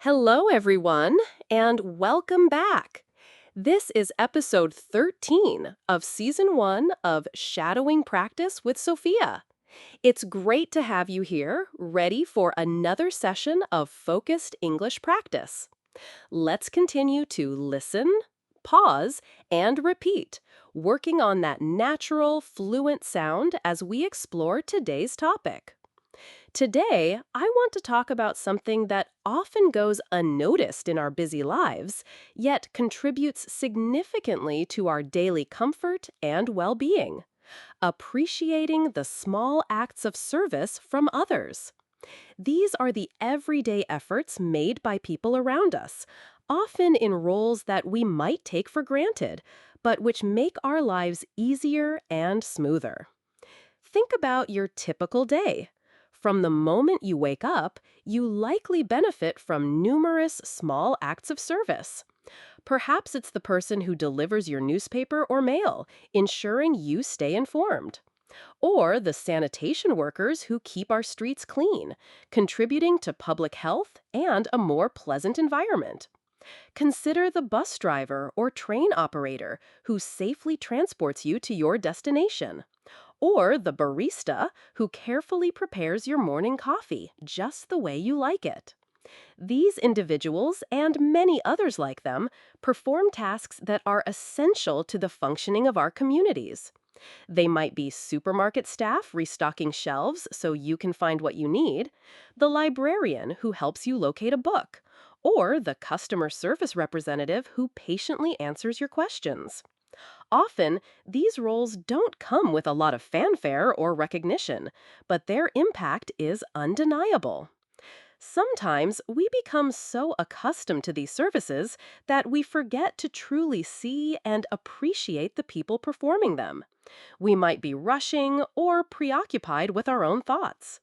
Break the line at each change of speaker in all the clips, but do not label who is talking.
Hello, everyone, and welcome back. This is episode 13 of season 1 of Shadowing Practice with Sophia. It's great to have you here, ready for another session of focused English practice. Let's continue to listen, pause, and repeat, working on that natural, fluent sound as we explore today's topic. Today, I want to talk about something that often goes unnoticed in our busy lives, yet contributes significantly to our daily comfort and well being: appreciating the small acts of service from others. These are the everyday efforts made by people around us, often in roles that we might take for granted, but which make our lives easier and smoother. Think about your typical day. From the moment you wake up, you likely benefit from numerous small acts of service. Perhaps it's the person who delivers your newspaper or mail, ensuring you stay informed. Or the sanitation workers who keep our streets clean, contributing to public health and a more pleasant environment. Consider the bus driver or train operator who safely transports you to your destination. Or the barista who carefully prepares your morning coffee just the way you like it. These individuals, and many others like them, perform tasks that are essential to the functioning of our communities. They might be supermarket staff restocking shelves so you can find what you need, the librarian who helps you locate a book, or the customer service representative who patiently answers your questions. Often, these roles don't come with a lot of fanfare or recognition, but their impact is undeniable. Sometimes we become so accustomed to these services that we forget to truly see and appreciate the people performing them. We might be rushing or preoccupied with our own thoughts.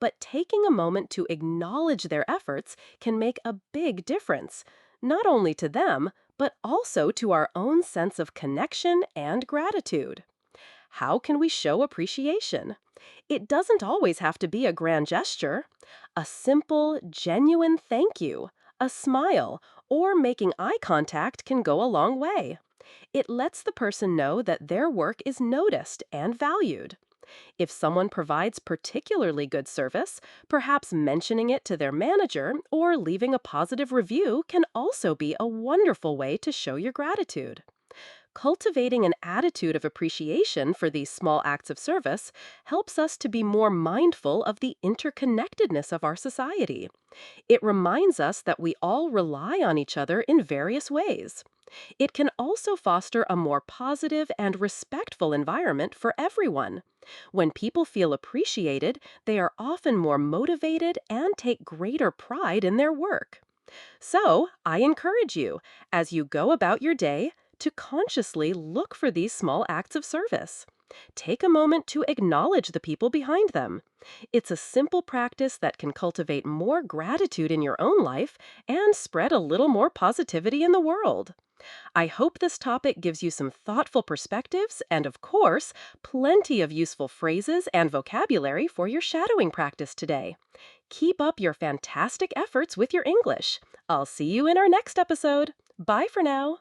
But taking a moment to acknowledge their efforts can make a big difference, not only to them, but also to our own sense of connection and gratitude. How can we show appreciation? It doesn't always have to be a grand gesture. A simple, genuine thank you, a smile, or making eye contact can go a long way. It lets the person know that their work is noticed and valued. If someone provides particularly good service, perhaps mentioning it to their manager or leaving a positive review can also be a wonderful way to show your gratitude. Cultivating an attitude of appreciation for these small acts of service helps us to be more mindful of the interconnectedness of our society. It reminds us that we all rely on each other in various ways. It can also foster a more positive and respectful environment for everyone. When people feel appreciated, they are often more motivated and take greater pride in their work. So, I encourage you, as you go about your day, to consciously look for these small acts of service. Take a moment to acknowledge the people behind them. It's a simple practice that can cultivate more gratitude in your own life and spread a little more positivity in the world. I hope this topic gives you some thoughtful perspectives and, of course, plenty of useful phrases and vocabulary for your shadowing practice today. Keep up your fantastic efforts with your English. I'll see you in our next episode. Bye for now.